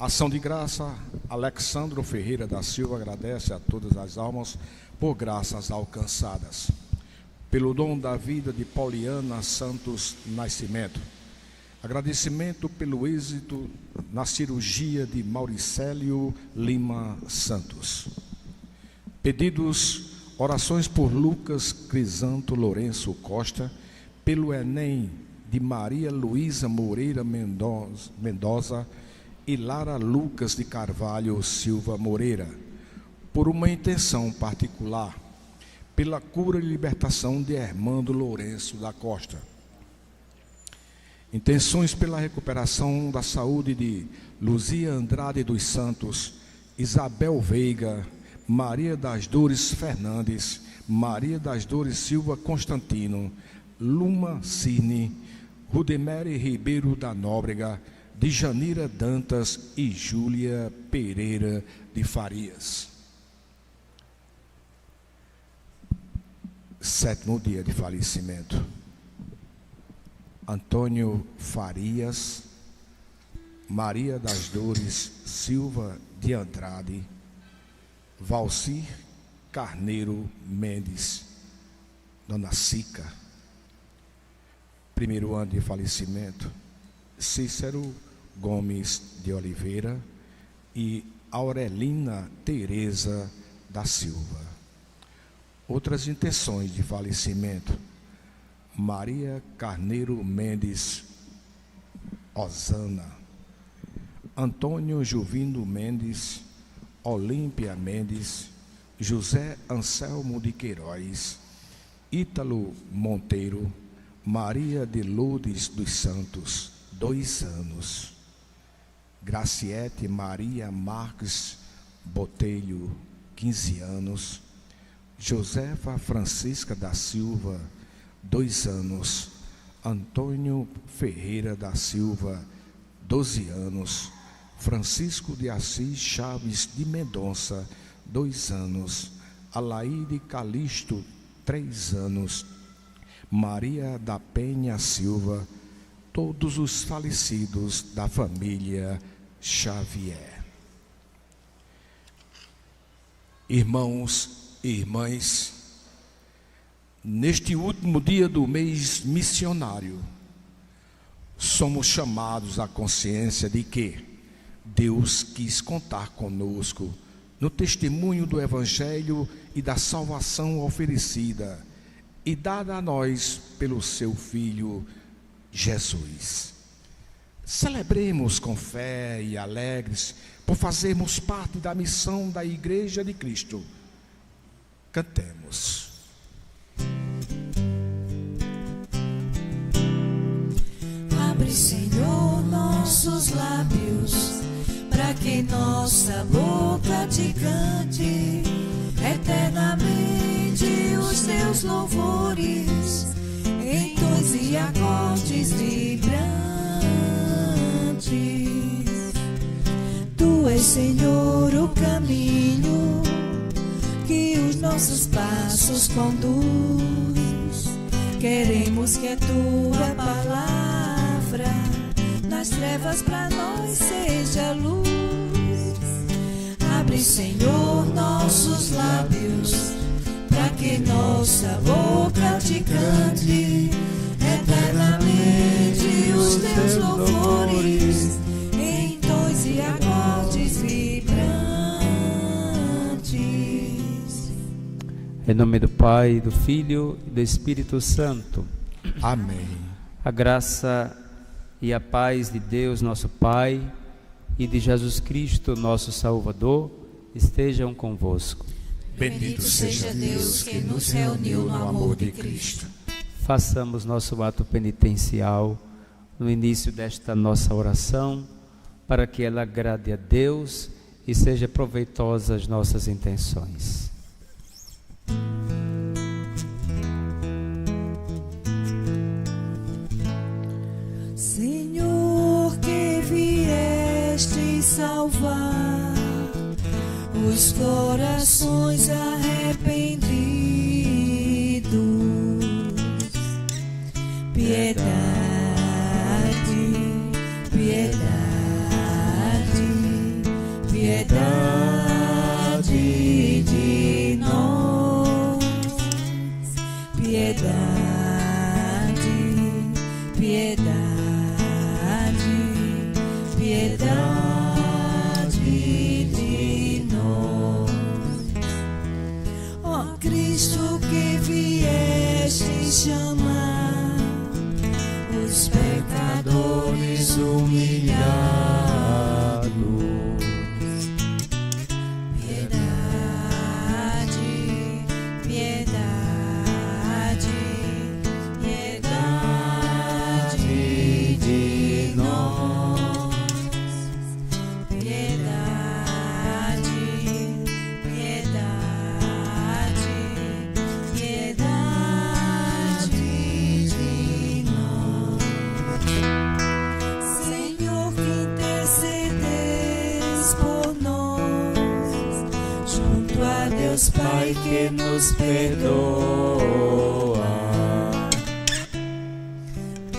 Ação de graça. Alexandro Ferreira da Silva agradece a todas as almas por graças alcançadas. Pelo dom da vida de Pauliana Santos Nascimento. Agradecimento pelo êxito na cirurgia de Mauricélio Lima Santos. Pedidos, orações por Lucas Crisanto Lourenço Costa, pelo Enem de Maria Luísa Moreira Mendoza e Lara Lucas de Carvalho Silva Moreira, por uma intenção particular, pela cura e libertação de Hermando Lourenço da Costa. Intenções pela recuperação da saúde de Luzia Andrade dos Santos, Isabel Veiga, Maria das Dores Fernandes, Maria das Dores Silva Constantino, Luma Cine, Rudemere Ribeiro da Nóbrega, de Janira Dantas e Júlia Pereira de Farias. 7º dia de falecimento. Antônio Farias, Maria das Dores Silva de Andrade, Valcir Carneiro Mendes, Dona Cica. 1º ano de falecimento. Cícero Gomes de Oliveira e Aurelina Tereza da Silva. Outras intenções de falecimento: Maria Carneiro Mendes Osana, Antônio Juvino Mendes, Olímpia Mendes, José Anselmo de Queiroz, Ítalo Monteiro, Maria de Lourdes dos Santos, 2 anos. Graciete Maria Marques Botelho, 15 anos. Josefa Francisca da Silva, 2 anos. Antônio Ferreira da Silva, 12 anos. Francisco de Assis Chaves de Mendonça, 2 anos. Alaide Calixto, 3 anos. Maria da Penha Silva, todos os falecidos da família Xavier. Irmãos e irmãs, neste último dia do mês missionário, somos chamados à consciência de que Deus quis contar conosco no testemunho do Evangelho e da salvação oferecida e dada a nós pelo seu Filho Jesus. Celebremos com fé e alegres por fazermos parte da missão da Igreja de Cristo. Cantemos. Abre, Senhor, nossos lábios, para que nossa boca te cante eternamente os teus louvores, em tons e acordes vibrantes. Tu és, Senhor, o caminho que os nossos passos conduz. Queremos que a tua palavra nas trevas para nós seja luz. Abre, Senhor, nossos lábios, para que nossa boca te cante eternamente os teus louvores, em tons e acordes vibrantes. Em nome do Pai, do Filho e do Espírito Santo. Amém. A graça e a paz de Deus, nosso Pai, e de Jesus Cristo, nosso Salvador, estejam convosco. Bendito seja Deus que nos reuniu no amor de Cristo. Façamos nosso ato penitencial no início desta nossa oração, para que ela agrade a Deus e seja proveitosa às nossas intenções. Senhor, que vieste salvar os corações arrependidos, piedade, piedade, piedade de nós, piedade, piedade, piedade de nós. Ó Cristo, que vieste chamar os pecadores humilhados, piedade, piedade, piedade de nós, piedade, piedade, piedade de nós. Senhor, que intercedes por nós, junto a Deus Pai que nos perdoa.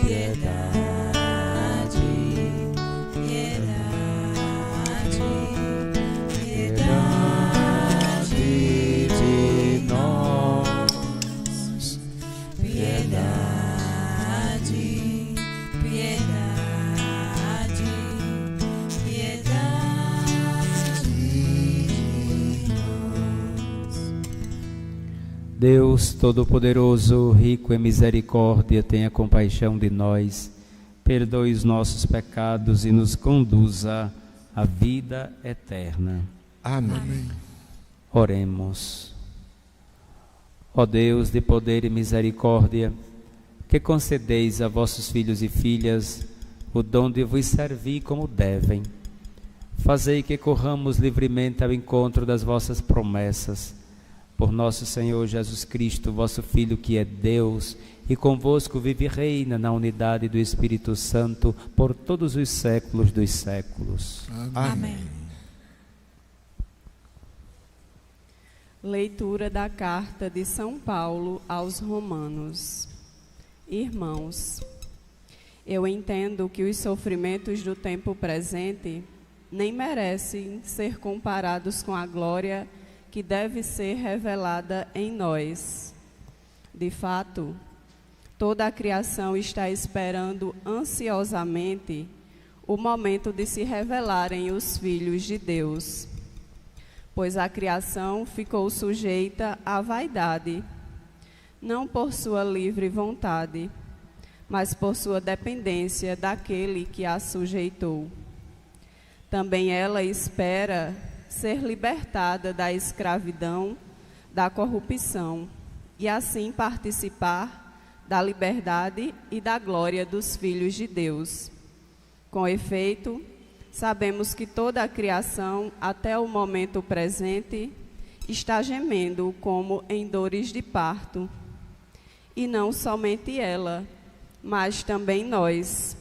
Piedade, piedade, piedade de nós, piedade, piedade, piedade de nós. Deus Todo-Poderoso, rico em misericórdia, tenha compaixão de nós, perdoe os nossos pecados e nos conduza à vida eterna. Amém. Oremos. Ó Deus de poder e misericórdia, que concedeis a vossos filhos e filhas o dom de vos servir como devem, fazei que corramos livremente ao encontro das vossas promessas. Por nosso Senhor Jesus Cristo, vosso Filho, que é Deus, e convosco vive e reina na unidade do Espírito Santo, por todos os séculos dos séculos. Amém. Leitura da carta de São Paulo aos Romanos. Irmãos, eu entendo que os sofrimentos do tempo presente nem merecem ser comparados com a glória que deve ser revelada em nós. De fato, toda a criação está esperando ansiosamente o momento de se revelarem os filhos de Deus, pois a criação ficou sujeita à vaidade, não por sua livre vontade, mas por sua dependência daquele que a sujeitou. Também ela espera ser libertada da escravidão, da corrupção, e assim participar da liberdade e da glória dos filhos de Deus. Com efeito, sabemos que toda a criação, até o momento presente, está gemendo como em dores de parto. E não somente ela, mas também nós,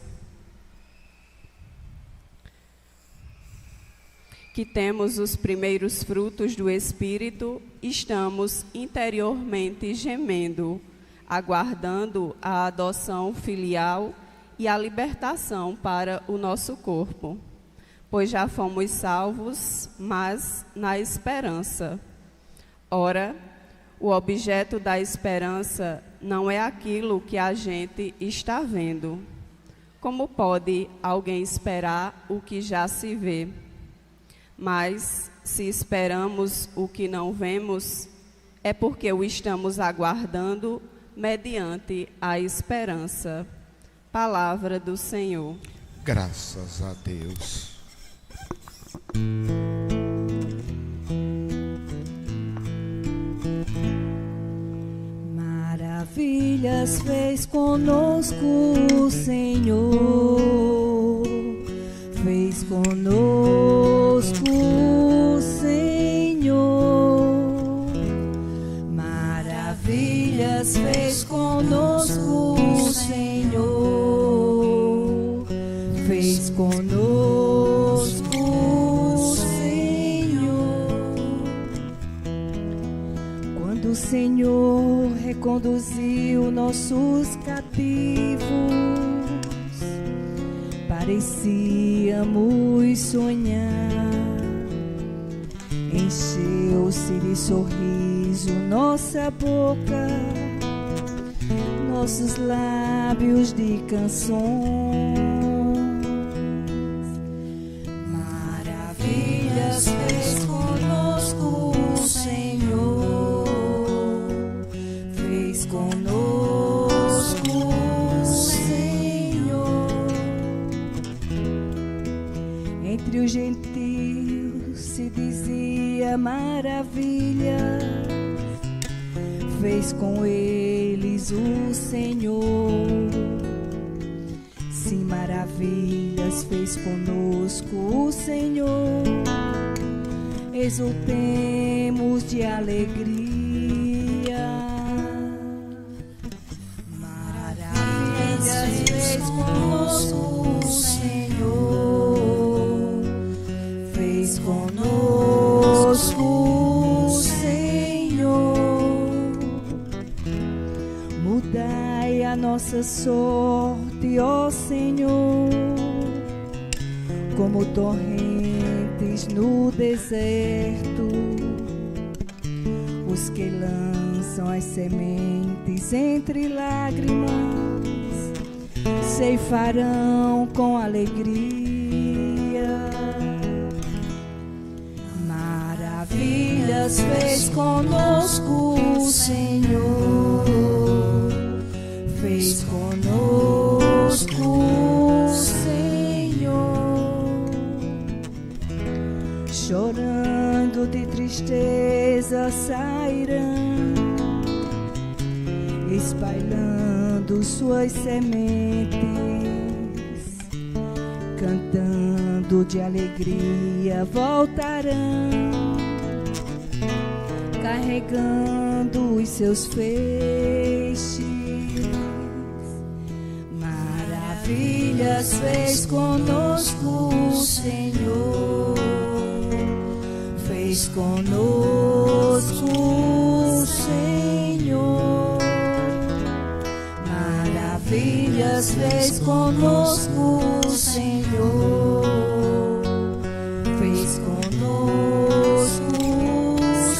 que temos os primeiros frutos do Espírito, estamos interiormente gemendo, aguardando a adoção filial e a libertação para o nosso corpo, pois já fomos salvos, mas na esperança. Ora, o objeto da esperança não é aquilo que a gente está vendo. Como pode alguém esperar o que já se vê? Mas, se esperamos o que não vemos, é porque o estamos aguardando mediante a esperança. Palavra do Senhor. Graças a Deus. Maravilhas fez conosco o Senhor, fez conosco o Senhor. Maravilhas fez conosco o Senhor, fez conosco o Senhor. Quando o Senhor reconduziu nossos cativos, parecíamos sonhar. Encheu-se de sorriso nossa boca, nossos lábios de canções. Maravilhas fez conosco o Senhor, fez conosco o Senhor. Entre os gentios se dizia maravilhas, fez com eles o Senhor. Sim, maravilhas fez conosco o Senhor. Exultemos de alegria. Maravilhas fez conosco o Senhor, fez conosco o Senhor. Mudai a nossa sorte, ó Senhor, como torrentes no deserto. Os que lançam as sementes entre lágrimas ceifarão com alegria. Maravilhas fez conosco o Senhor, fez conosco o Senhor. Chorando de tristeza sairão, espalhando suas sementes, cantando de alegria voltarão, carregando os seus feixes. Maravilhas fez conosco o Senhor, fez conosco o Senhor. Maravilhas fez conosco o Senhor, fez conosco o Senhor.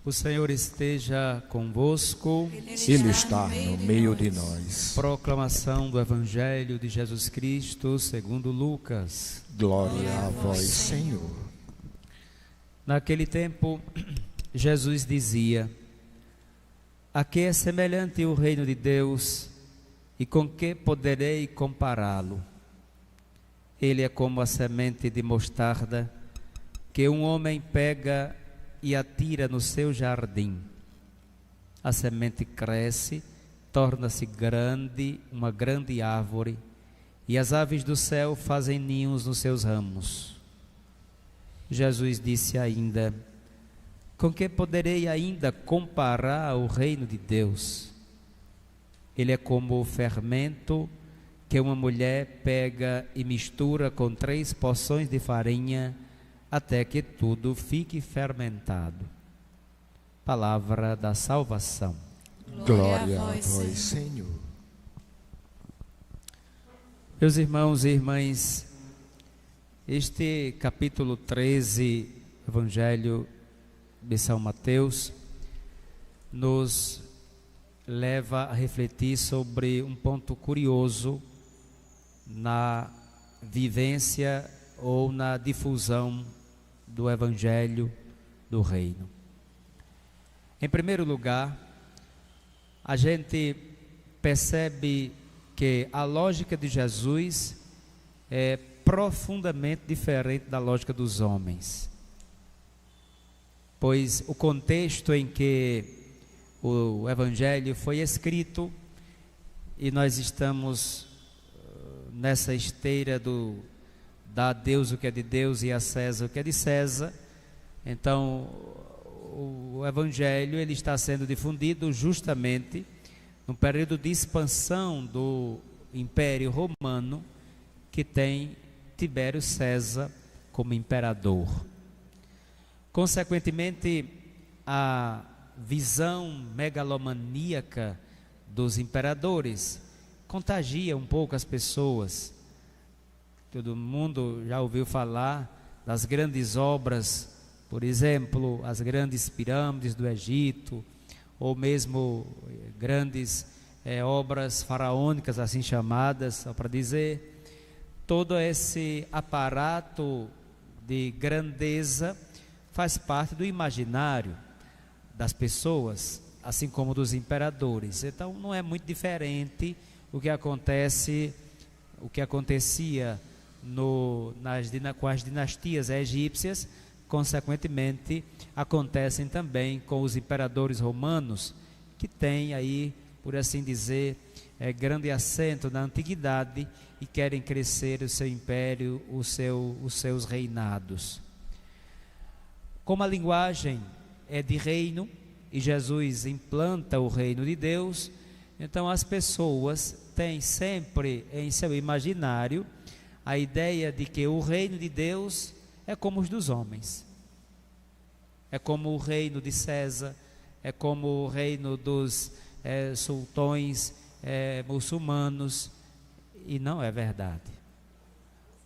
O Senhor esteja convosco. Ele está no meio de nós. Proclamação do Evangelho de Jesus Cristo segundo Lucas. Glória a vós, Senhor. Naquele tempo, Jesus dizia: a que é semelhante o reino de Deus e com que poderei compará-lo? Ele é como a semente de mostarda que um homem pega e atira no seu jardim. A semente cresce, torna-se grande, uma grande árvore, e as aves do céu fazem ninhos nos seus ramos. Jesus disse ainda: com que poderei ainda comparar o reino de Deus? Ele é como o fermento que uma mulher pega e mistura com 3 porções de farinha até que tudo fique fermentado. Palavra da salvação. Glória a vós, Senhor. Meus irmãos e irmãs, este capítulo 13, Evangelho de São Mateus, nos leva a refletir sobre um ponto curioso na vivência ou na difusão do Evangelho do Reino. Em primeiro lugar, a gente percebe que a lógica de Jesus é profundamente diferente da lógica dos homens, pois o contexto em que o Evangelho foi escrito, e nós estamos nessa esteira dá a Deus o que é de Deus e a César o que é de César. Então o Evangelho ele está sendo difundido justamente no período de expansão do Império Romano, que tem Tibério César como imperador. Consequentemente, a visão megalomaníaca dos imperadores contagia um pouco as pessoas. Todo mundo já ouviu falar das grandes obras, por exemplo, as grandes pirâmides do Egito, ou mesmo grandes obras faraônicas, assim chamadas, só para dizer. Todo esse aparato de grandeza faz parte do imaginário das pessoas, assim como dos imperadores. Então não é muito diferente o que acontecia com as dinastias egípcias. Consequentemente, acontecem também com os imperadores romanos, que têm aí, por assim dizer, grande assento na antiguidade e querem crescer o seu império, os seus reinados. Como a linguagem é de reino e Jesus implanta o reino de Deus, então as pessoas têm sempre em seu imaginário a ideia de que o reino de Deus é como os dos homens, é como o reino de César, é como o reino dos sultões muçulmanos, e não é verdade.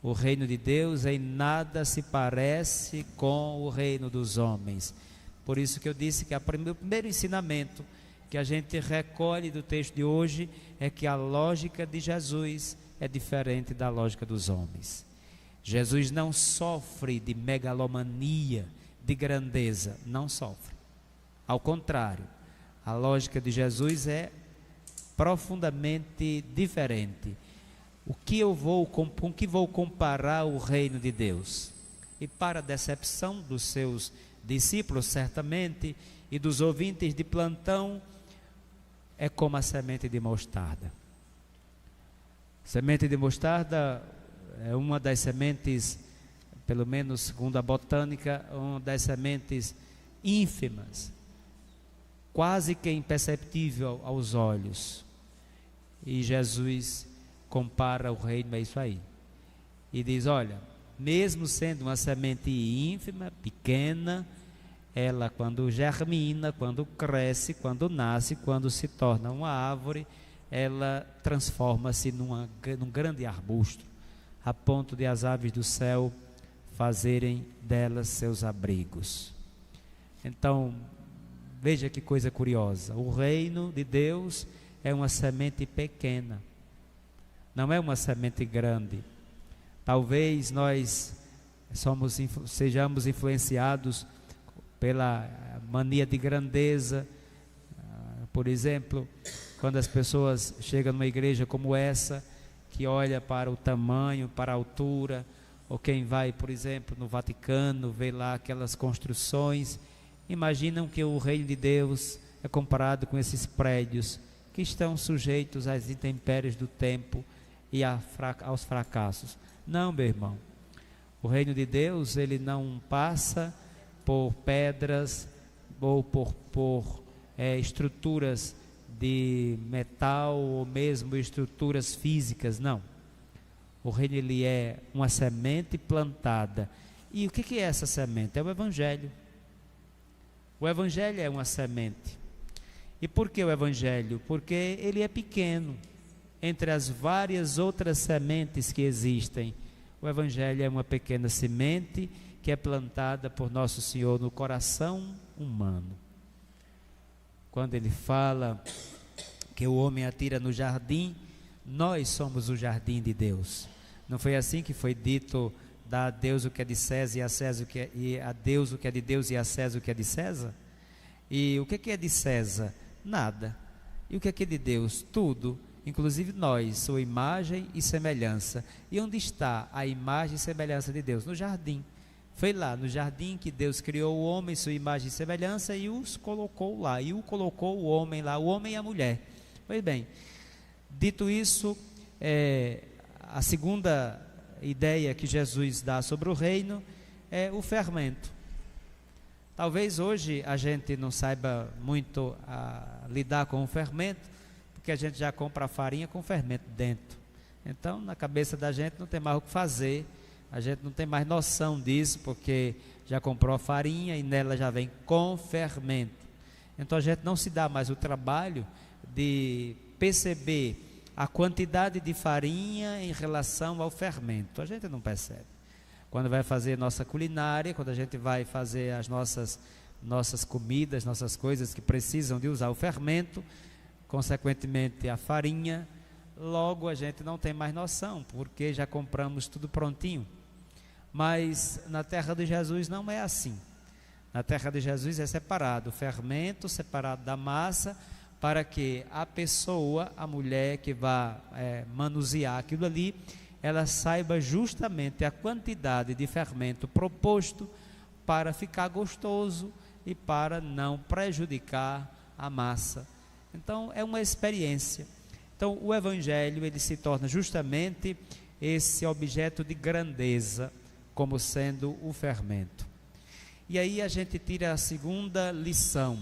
O reino de Deus em nada se parece com o reino dos homens. Por isso que eu disse que o primeiro ensinamento que a gente recolhe do texto de hoje é que a lógica de Jesus é diferente da lógica dos homens. Jesus não sofre de megalomania, de grandeza, não sofre. Ao contrário, a lógica de Jesus é profundamente diferente. Com que vou comparar o reino de Deus? E para a decepção dos seus discípulos, certamente, e dos ouvintes de plantão, é como a semente de mostarda. Semente de mostarda é uma das sementes, pelo menos segundo a botânica, uma das sementes ínfimas, quase que imperceptível aos olhos. E Jesus compara o reino a isso aí. E diz, olha, mesmo sendo uma semente ínfima, pequena, ela quando germina, quando cresce, quando nasce, quando se torna uma árvore, ela transforma-se num grande arbusto, a ponto de as aves do céu fazerem delas seus abrigos. Então, veja que coisa curiosa, o reino de Deus é uma semente pequena, não é uma semente grande. Talvez nós sejamos influenciados pela mania de grandeza. Por exemplo, quando as pessoas chegam numa igreja como essa, que olha para o tamanho, para a altura, ou quem vai, por exemplo, no Vaticano, vê lá aquelas construções, imaginam que o reino de Deus é comparado com esses prédios que estão sujeitos às intempéries do tempo e aos fracassos. Não, meu irmão, o reino de Deus, ele não passa por pedras ou por estruturas de metal ou mesmo estruturas físicas, não. O reino, ele é uma semente plantada. E o que é essa semente? É o Evangelho. O Evangelho é uma semente. E por que o Evangelho? Porque ele é pequeno. Entre as várias outras sementes que existem, o Evangelho é uma pequena semente que é plantada por Nosso Senhor no coração humano. Quando ele fala que o homem atira no jardim, nós somos o jardim de Deus. Não foi assim que foi dito: dá a Deus o que é de César e a César e a Deus o que é de Deus e a César o que é de César? E o que é de César? Nada. E o que é de Deus? Tudo. Inclusive nós, sua imagem e semelhança. E onde está a imagem e semelhança de Deus? No jardim. Foi lá no jardim que Deus criou o homem, sua imagem e semelhança, e os colocou lá, e o colocou o homem lá, o homem e a mulher. Pois bem, dito isso, a segunda ideia que Jesus dá sobre o reino é o fermento. Talvez hoje a gente não saiba muito lidar com o fermento, porque a gente já compra a farinha com fermento dentro. Então, na cabeça da gente não tem mais o que fazer. A gente não tem mais noção disso, porque já comprou a farinha e nela já vem com fermento. Então a gente não se dá mais o trabalho de perceber a quantidade de farinha em relação ao fermento. A gente não percebe. Quando vai fazer nossa culinária, quando a gente vai fazer as nossas comidas, nossas coisas que precisam de usar o fermento, consequentemente a farinha, logo a gente não tem mais noção, porque já compramos tudo prontinho. Mas na terra de Jesus não é assim. Na terra de Jesus é separado o fermento, separado da massa, para que a pessoa, a mulher que vai manusear aquilo ali, ela saiba justamente a quantidade de fermento proposto para ficar gostoso e para não prejudicar a massa. Então é uma experiência. Então o Evangelho, ele se torna justamente esse objeto de grandeza, como sendo o fermento. E aí a gente tira a segunda lição.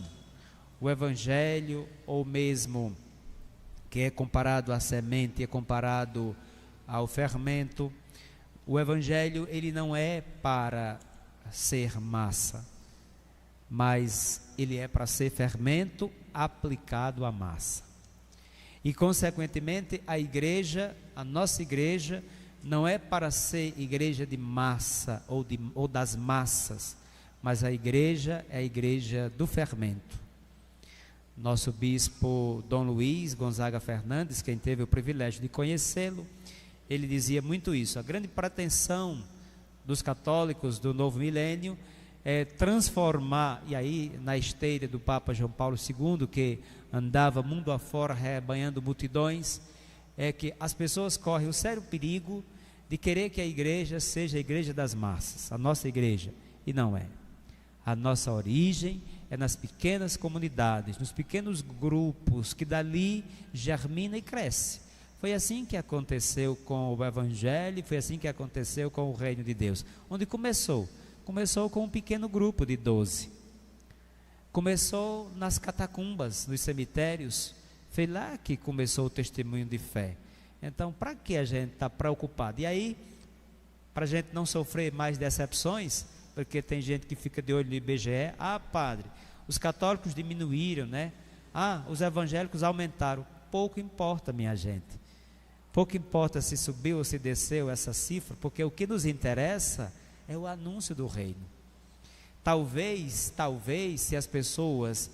O Evangelho, ou mesmo que é comparado à semente, é comparado ao fermento. O Evangelho, ele não é para ser massa, mas ele é para ser fermento aplicado à massa. E consequentemente a igreja, a nossa igreja, não é para ser igreja de massa ou das massas, mas a igreja é a igreja do fermento. Nosso bispo Dom Luiz Gonzaga Fernandes, quem teve o privilégio de conhecê-lo, ele dizia muito isso. A grande pretensão dos católicos do novo milênio é transformar, e aí na esteira do Papa João Paulo II, que andava mundo afora rebanhando multidões, é que as pessoas correm o sério perigo de querer que a igreja seja a igreja das massas, a nossa igreja, e não é. A nossa origem é nas pequenas comunidades, nos pequenos grupos, que dali germina e cresce. Foi assim que aconteceu com o Evangelho, foi assim que aconteceu com o reino de Deus. Onde começou? Começou com um pequeno grupo de 12. Começou nas catacumbas, nos cemitérios. Foi lá que começou o testemunho de fé. Então, para que a gente está preocupado? E aí, para a gente não sofrer mais decepções, porque tem gente que fica de olho no IBGE, padre, os católicos diminuíram, né? Os evangélicos aumentaram. Pouco importa, minha gente. Pouco importa se subiu ou se desceu essa cifra, porque o que nos interessa é o anúncio do reino. Talvez, se as pessoas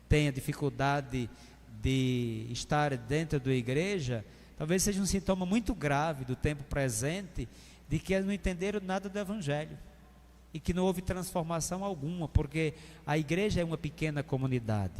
tenham dificuldade de estar dentro da igreja, talvez seja um sintoma muito grave do tempo presente, de que eles não entenderam nada do Evangelho, e que não houve transformação alguma, porque a igreja é uma pequena comunidade.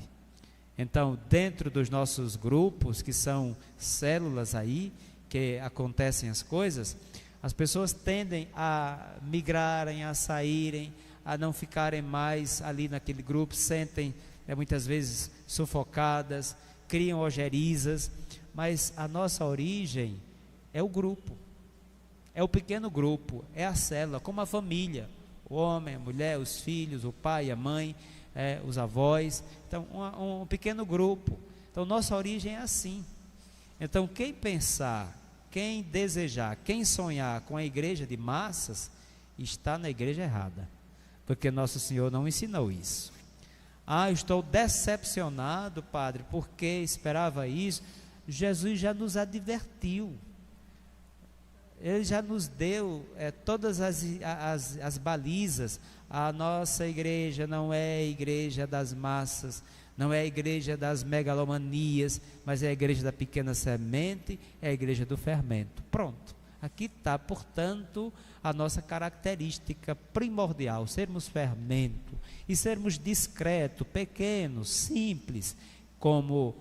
Então, dentro dos nossos grupos, que são células aí, que acontecem as coisas, as pessoas tendem a migrarem, a saírem, a não ficarem mais ali naquele grupo, sentem muitas vezes sufocadas, criam ogerizas, mas a nossa origem é o grupo, é o pequeno grupo, é a célula, como a família, o homem, a mulher, os filhos, o pai, a mãe, os avós. Então, um pequeno grupo. Então, nossa origem é assim. Então, quem pensar, quem desejar, quem sonhar com a igreja de massas, está na igreja errada, porque Nosso Senhor não ensinou isso. Eu estou decepcionado, Padre, porque esperava isso. Jesus já nos advertiu, Ele já nos deu todas as balizas. A nossa igreja não é a igreja das massas, não é a igreja das megalomanias, mas é a igreja da pequena semente, é a igreja do fermento. Pronto, aqui está, portanto, a nossa característica primordial, sermos fermento e sermos discretos, pequenos, simples, como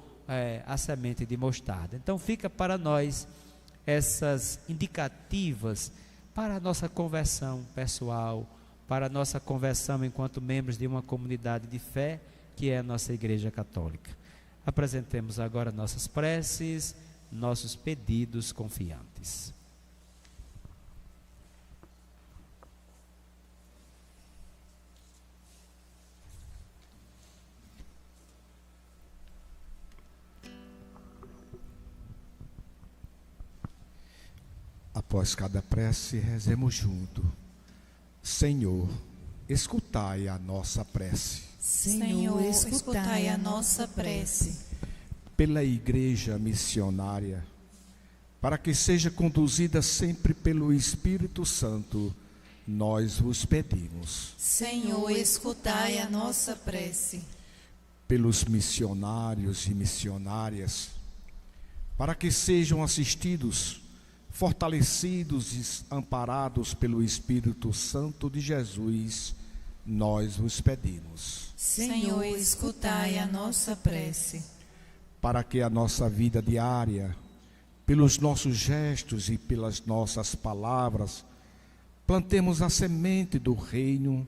a semente de mostarda. Então fica para nós essas indicativas para a nossa conversão pessoal, para a nossa conversão enquanto membros de uma comunidade de fé, que é a nossa Igreja Católica. Apresentemos agora nossas preces, nossos pedidos confiantes. Após cada prece, rezemos junto. Senhor, escutai a nossa prece. Senhor, escutai a nossa prece. Pela Igreja missionária, para que seja conduzida sempre pelo Espírito Santo, nós vos pedimos. Senhor, escutai a nossa prece. Pelos missionários e missionárias, para que sejam assistidos, fortalecidos e amparados pelo Espírito Santo de Jesus, nós vos pedimos. Senhor, escutai a nossa prece. Para que a nossa vida diária, pelos nossos gestos e pelas nossas palavras, plantemos a semente do reino,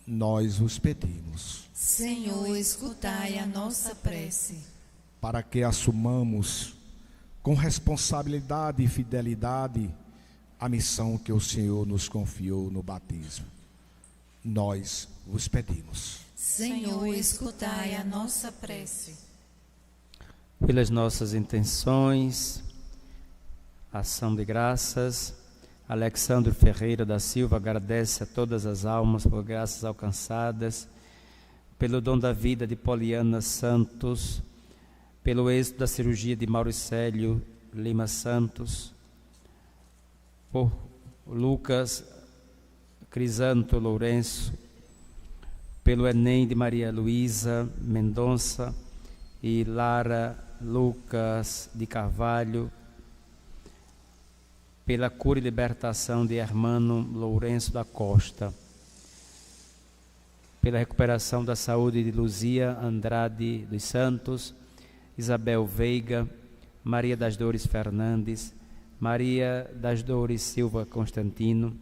nós vos pedimos. Senhor, escutai a nossa prece. Para que assumamos com responsabilidade e fidelidade a missão que o Senhor nos confiou no batismo, nós vos pedimos. Senhor, escutai a nossa prece. Pelas nossas intenções, ação de graças, Alexandre Ferreira da Silva agradece a todas as almas por graças alcançadas, pelo dom da vida de Poliana Santos, pelo êxito da cirurgia de Mauricélio Lima Santos, por Lucas Crisanto Lourenço, pelo Enem de Maria Luísa Mendonça e Lara Lucas de Carvalho, pela cura e libertação de Hermano Lourenço da Costa, pela recuperação da saúde de Luzia Andrade dos Santos, Isabel Veiga, Maria das Dores Fernandes, Maria das Dores Silva Constantino,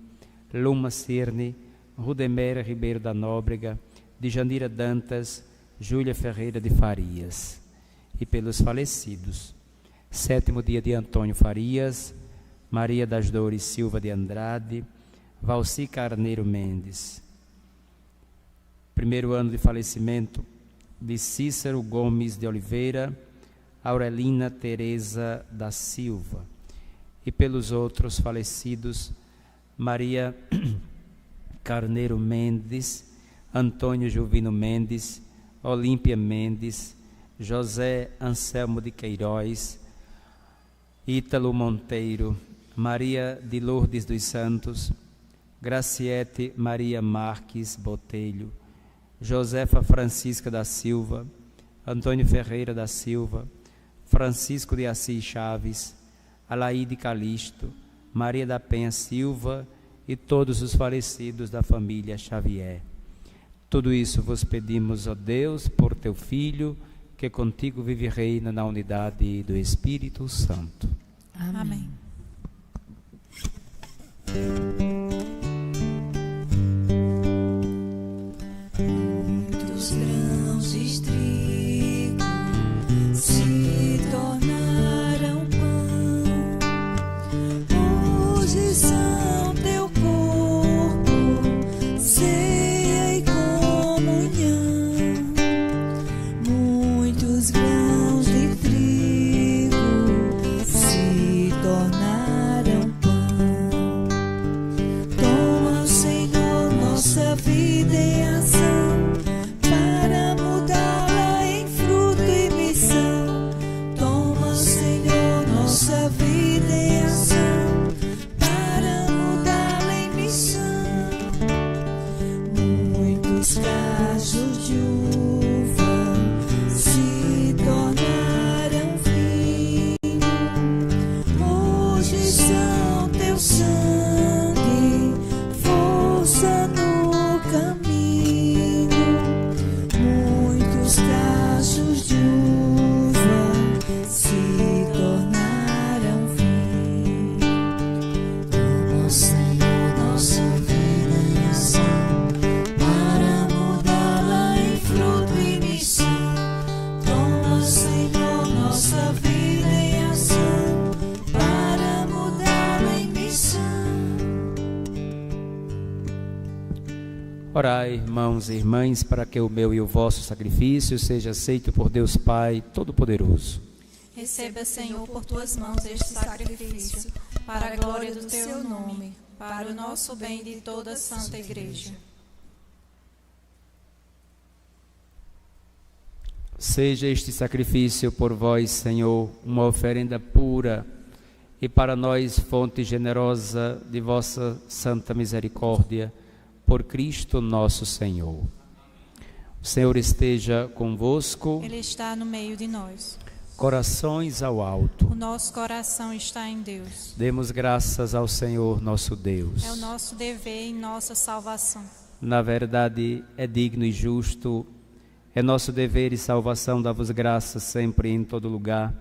Luma Cirne, Rudemera Ribeiro da Nóbrega, Djanira Dantas, Júlia Ferreira de Farias, e pelos falecidos, 7º dia de Antônio Farias, Maria das Dores Silva de Andrade, Valci Carneiro Mendes, 1º ano de falecimento de Cícero Gomes de Oliveira, Aurelina Teresa da Silva, e pelos outros falecidos, Maria Carneiro Mendes, Antônio Juvino Mendes, Olímpia Mendes, José Anselmo de Queiroz, Ítalo Monteiro, Maria de Lourdes dos Santos, Graciete Maria Marques Botelho, Josefa Francisca da Silva, Antônio Ferreira da Silva, Francisco de Assis Chaves, Alaíde Calixto, Maria da Penha Silva e todos os falecidos da família Xavier. Tudo isso vos pedimos, ó Deus, por teu Filho, que contigo vive e reina na unidade do Espírito Santo. Amém. Muitos grãos de trigo se tornaram pão, hoje são teu corpo, ceia e comunhão. Orai, irmãos e irmãs, para que o meu e o vosso sacrifício seja aceito por Deus Pai Todo-Poderoso. Receba, Senhor, por tuas mãos este sacrifício, para a glória do teu nome, para o nosso bem de toda a Santa Igreja. Seja este sacrifício por vós, Senhor, uma oferenda pura e para nós fonte generosa de vossa santa misericórdia, por Cristo nosso Senhor. O Senhor esteja convosco. Ele está no meio de nós. Corações ao alto. O nosso coração está em Deus. Demos graças ao Senhor nosso Deus. É o nosso dever e nossa salvação. Na verdade, é digno e justo, é nosso dever e salvação dar-vos graças sempre e em todo lugar,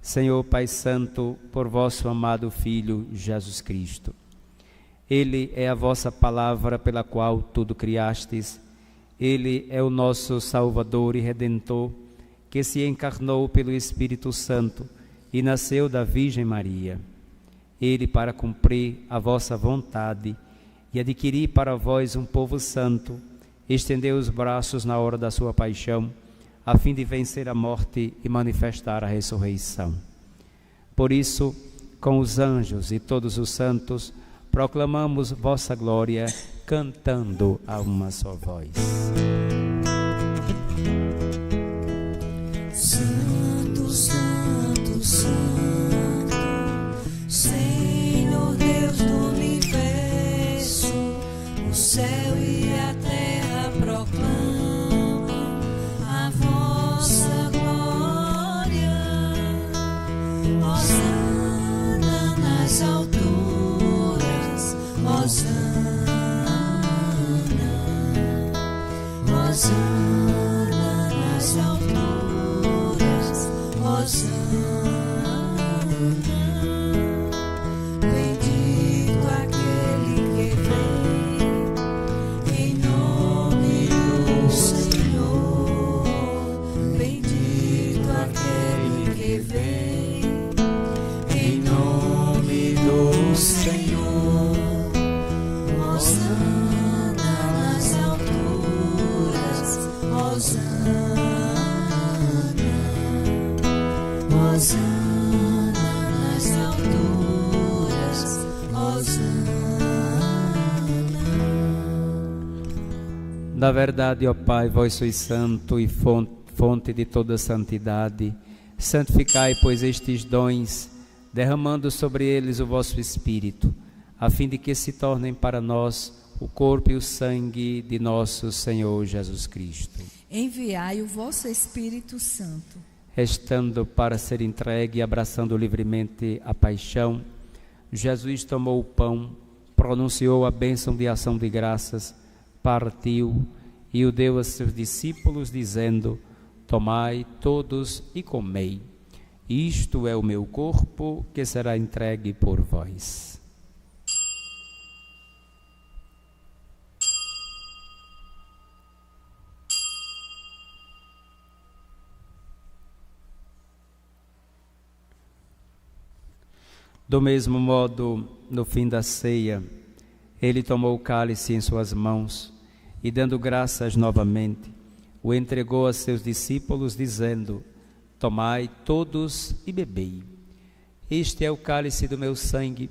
Senhor Pai Santo, por vosso amado Filho Jesus Cristo. Ele é a vossa palavra pela qual tudo criastes. Ele é o nosso Salvador e Redentor, que se encarnou pelo Espírito Santo e nasceu da Virgem Maria. Ele, para cumprir a vossa vontade e adquirir para vós um povo santo, estendeu os braços na hora da sua paixão, a fim de vencer a morte e manifestar a ressurreição. Por isso, com os anjos e todos os santos, proclamamos vossa glória, cantando a uma só voz. Santo, Santo, Santo, Senhor Deus do universo, o céu e a terra proclamam a vossa glória. Hosana nas alturas, Hosana, Hosana nas alturas, Hosana, bendito aquele que vem, em nome do Senhor, bendito aquele que vem, em nome do Senhor, Hosana nas alturas, Hosana, Hosana nas alturas, Hosana. Na verdade, ó Pai, vós sois santo e fonte de toda santidade. Santificai, pois, estes dons, derramando sobre eles o vosso Espírito, a fim de que se tornem para nós o corpo e o sangue de nosso Senhor Jesus Cristo. Enviai o vosso Espírito Santo. Estando para ser entregue e abraçando livremente a paixão, Jesus tomou o pão, pronunciou a bênção de ação de graças, partiu e o deu a seus discípulos, dizendo: tomai todos e comei. Isto é o meu corpo, que será entregue por vós. Do mesmo modo, no fim da ceia, ele tomou o cálice em suas mãos e, dando graças novamente, o entregou a seus discípulos, dizendo: tomai todos e bebei. Este é o cálice do meu sangue,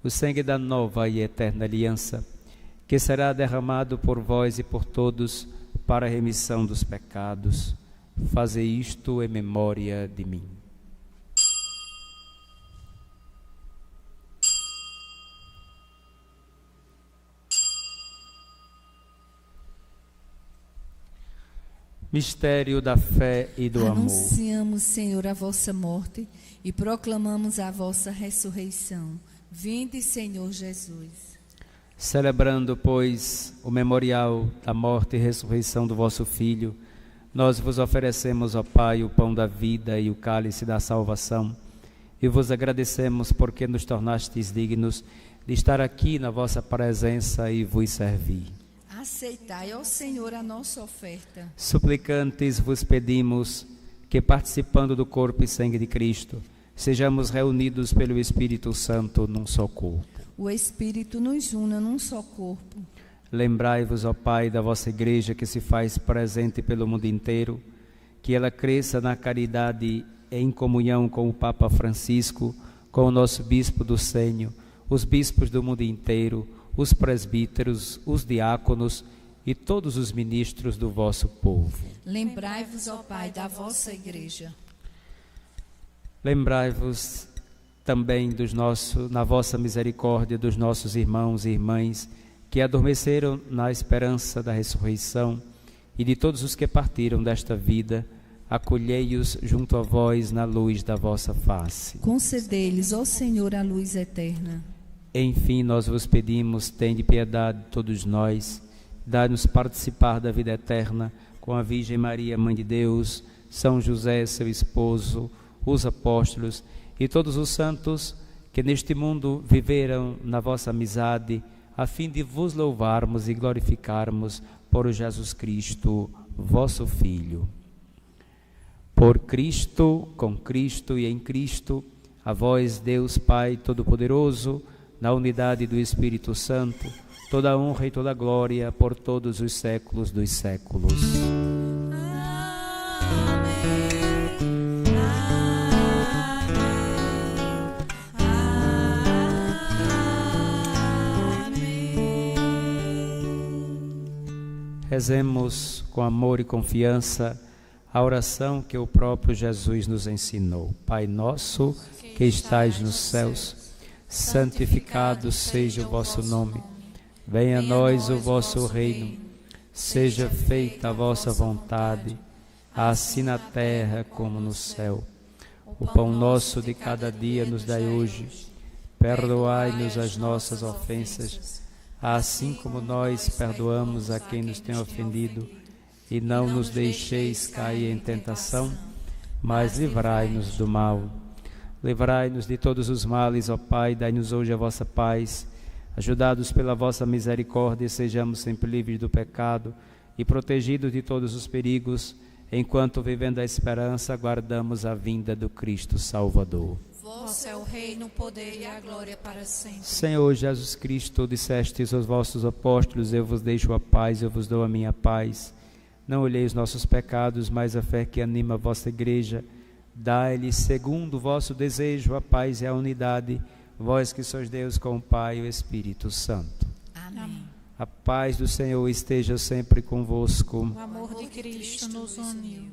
o sangue da nova e eterna aliança, que será derramado por vós e por todos para a remissão dos pecados. Fazei isto em memória de mim. Mistério da fé e do amor. Anunciamos, Senhor, a vossa morte e proclamamos a vossa ressurreição. Vinde, Senhor Jesus. Celebrando, pois, o memorial da morte e ressurreição do vosso Filho, nós vos oferecemos, ó Pai, o pão da vida e o cálice da salvação, e vos agradecemos porque nos tornastes dignos de estar aqui na vossa presença e vos servir. Aceitai, ó Senhor, a nossa oferta. Suplicantes vos pedimos que, participando do corpo e sangue de Cristo, sejamos reunidos pelo Espírito Santo num só corpo. O Espírito nos una num só corpo. Lembrai-vos, ó Pai, da vossa Igreja que se faz presente pelo mundo inteiro, que ela cresça na caridade em comunhão com o Papa Francisco, com o nosso Bispo do Sênio, os bispos do mundo inteiro, os presbíteros, os diáconos e todos os ministros do vosso povo. Lembrai-vos, ó Pai, da vossa Igreja. Lembrai-vos também na vossa misericórdia dos nossos irmãos e irmãs que adormeceram na esperança da ressurreição e de todos os que partiram desta vida, acolhei-os junto a vós na luz da vossa face. Concedei-lhes, ó Senhor, a luz eterna. Enfim, nós vos pedimos, tende piedade de todos nós, dai-nos participar da vida eterna com a Virgem Maria, Mãe de Deus, São José, seu esposo, os apóstolos e todos os santos que neste mundo viveram na vossa amizade, a fim de vos louvarmos e glorificarmos por Jesus Cristo, vosso Filho. Por Cristo, com Cristo e em Cristo, a vós, Deus Pai Todo-Poderoso, na unidade do Espírito Santo, toda a honra e toda a glória por todos os séculos dos séculos. Rezemos com amor e confiança a oração que o próprio Jesus nos ensinou. Pai nosso, que estais nos céus, santificado seja o vosso nome. Venha a nós o vosso reino. Seja feita a vossa vontade, assim na terra como no céu. O pão nosso de cada dia nos dai hoje. Perdoai-nos as nossas ofensas, assim como nós perdoamos a quem nos tem ofendido, e não nos deixeis cair em tentação, mas livrai-nos do mal. Livrai-nos de todos os males, ó Pai, dai-nos hoje a vossa paz. Ajudados pela vossa misericórdia, sejamos sempre livres do pecado e protegidos de todos os perigos, enquanto, vivendo a esperança, aguardamos a vinda do Cristo Salvador. Vosso é o reino, o poder e a glória para sempre. Senhor Jesus Cristo, dissestes aos vossos apóstolos: eu vos deixo a paz, eu vos dou a minha paz. Não olhei os nossos pecados, mas a fé que anima a vossa Igreja. Dai-lhe, segundo o vosso desejo, a paz e a unidade, vós que sois Deus com o Pai e o Espírito Santo. Amém. A paz do Senhor esteja sempre convosco. O amor de Cristo nos uniu.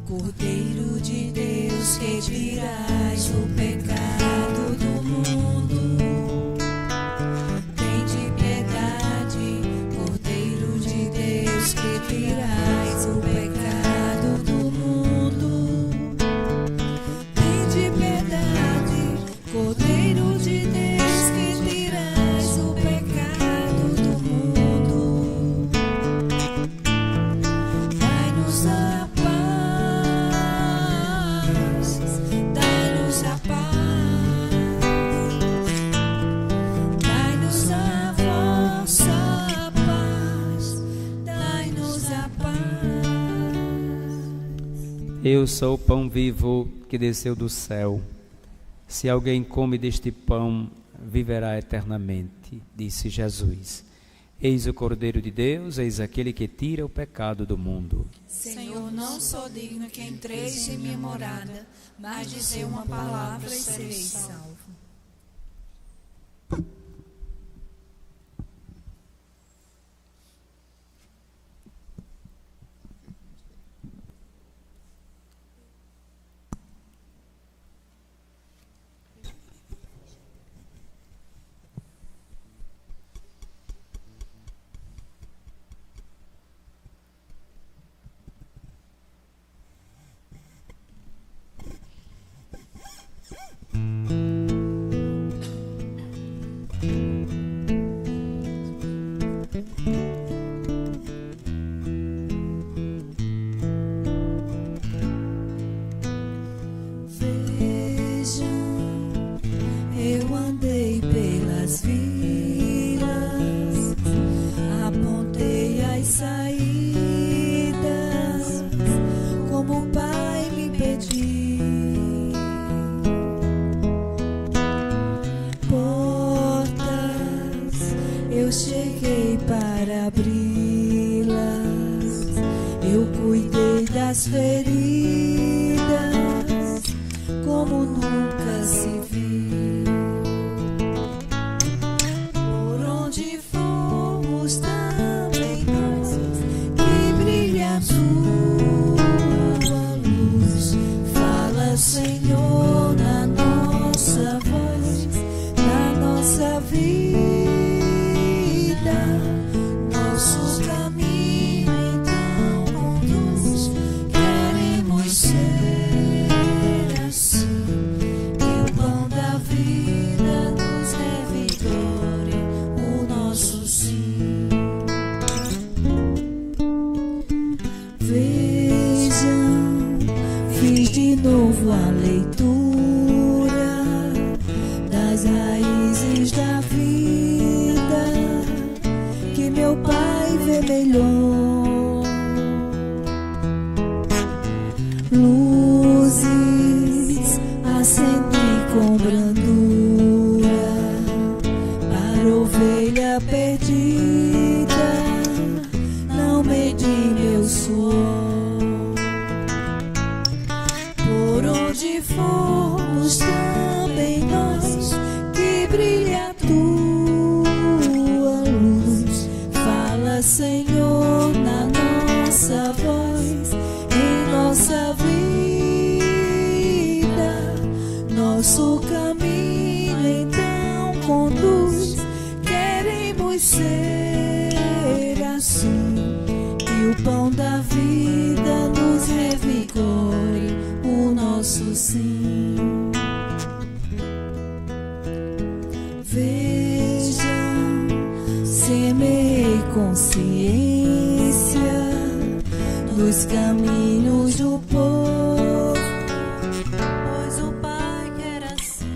Cordeiro de Deus, que tirais o pecado do mundo, tende piedade. Cordeiro de Deus, que tirais o pecado do mundo, tende piedade. Cordeiro de Deus, que tirais o pecado do mundo, dai-nos a paz, dai-nos a paz, dai-nos a vossa paz, dai-nos a paz. Eu sou o pão vivo que desceu do céu. Se alguém come deste pão, viverá eternamente, disse Jesus. Eis o Cordeiro de Deus, eis aquele que tira o pecado do mundo. Senhor, não sou digno que entreis em minha morada, mas dizei uma palavra e serei salvo. desde as feridas, como nunca se viu. Por onde fomos também nós, que brilha a tua luz. Fala, Senhor, na nossa voz, na nossa vida, nosso caminho então conduz. Queremos ser assim, que o pão da vida nos revigore o nosso sim. Vejam, fiz de novo a leitura das raízes da vida, que meu Pai vê melhor. Luzes acendem com brandura para ovelha perdida, não medi meu suor. Por onde formos também nós, que brilha a tua luz. Fala, Senhor, na nossa voz, em nossa vida, nosso caminho então conduz. Queremos ser assim, que o pão da vida nos revigore o nosso sim. Vejam, semeei consciência dos caminhos do povo, pois o Pai quer assim.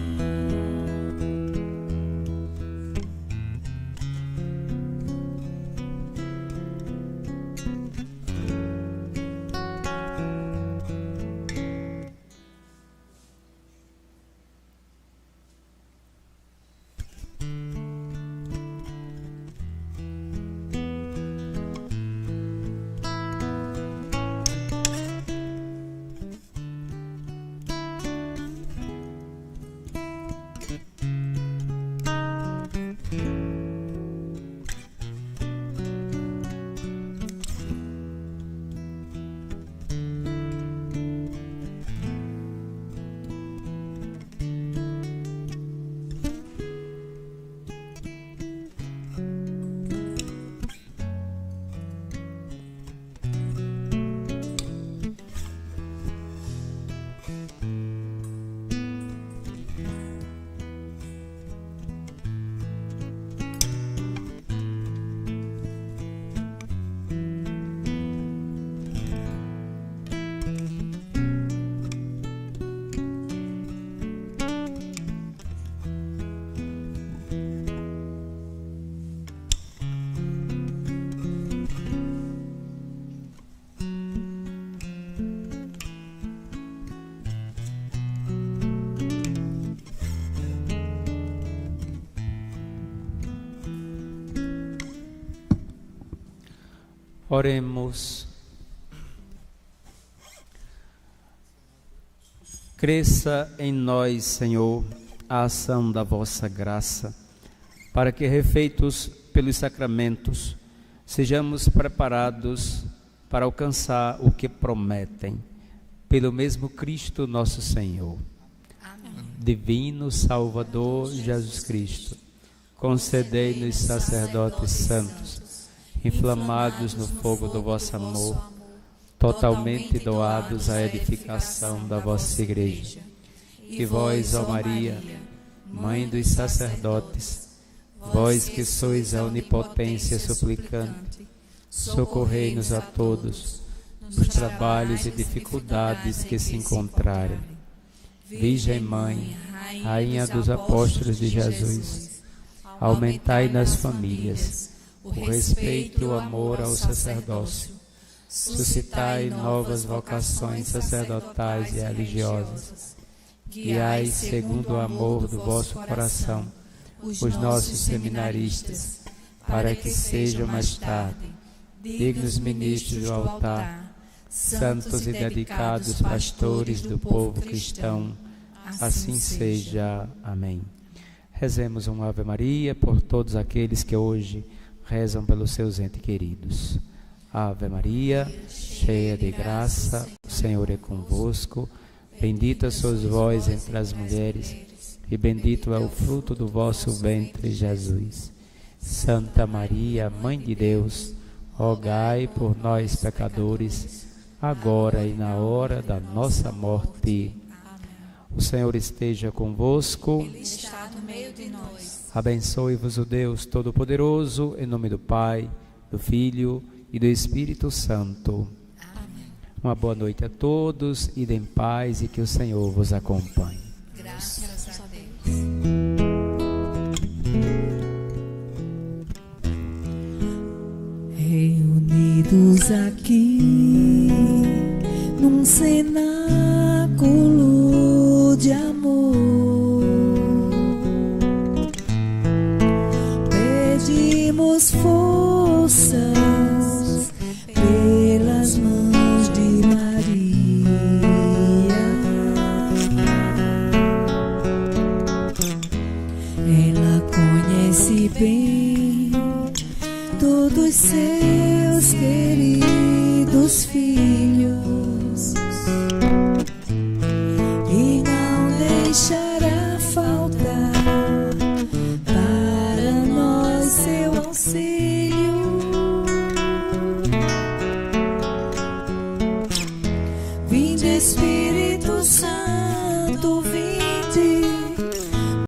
Oremos. Cresça em nós, Senhor, a ação da vossa graça, para que, refeitos pelos sacramentos, sejamos preparados para alcançar o que prometem, pelo mesmo Cristo nosso Senhor. Amém. Divino Salvador Jesus Cristo, concedei-nos sacerdotes santos, inflamados no fogo do vosso amor, totalmente doados à edificação da vossa Igreja. E vós, ó Maria, Mãe dos sacerdotes, vós que sois a onipotência suplicante, socorrei-nos a todos nos trabalhos e dificuldades que se encontrarem. Virgem Mãe, Rainha dos Apóstolos de Jesus, aumentai nas famílias o respeito e o amor ao sacerdócio. Suscitai novas vocações sacerdotais e religiosas. Guiai, segundo o amor do vosso coração, os nossos seminaristas, para que sejam mais tarde dignos ministros do altar, santos e dedicados pastores do povo cristão, assim seja. Amém. Rezemos uma Ave Maria por todos aqueles que hoje rezam pelos seus entes queridos. Ave Maria, cheia de graça, o Senhor é convosco. Bendita sois vós entre as mulheres, e bendito é o fruto do vosso ventre, Jesus. Santa Maria, Mãe de Deus, rogai por nós, pecadores, agora e na hora da nossa morte. O Senhor esteja convosco. Ele está no meio de nós. Abençoe-vos o Deus Todo-Poderoso, em nome do Pai, do Filho e do Espírito Santo. Amém. Uma boa noite a todos, ide em paz e que o Senhor vos acompanhe. Graças a Deus. Reunidos aqui num cenáculo de amor, pedimos forças pelas mãos de Maria. Ela conhece bem todos seus queridos filhos e não deixará faltar para nós seu auxílio. Vinde Espírito Santo,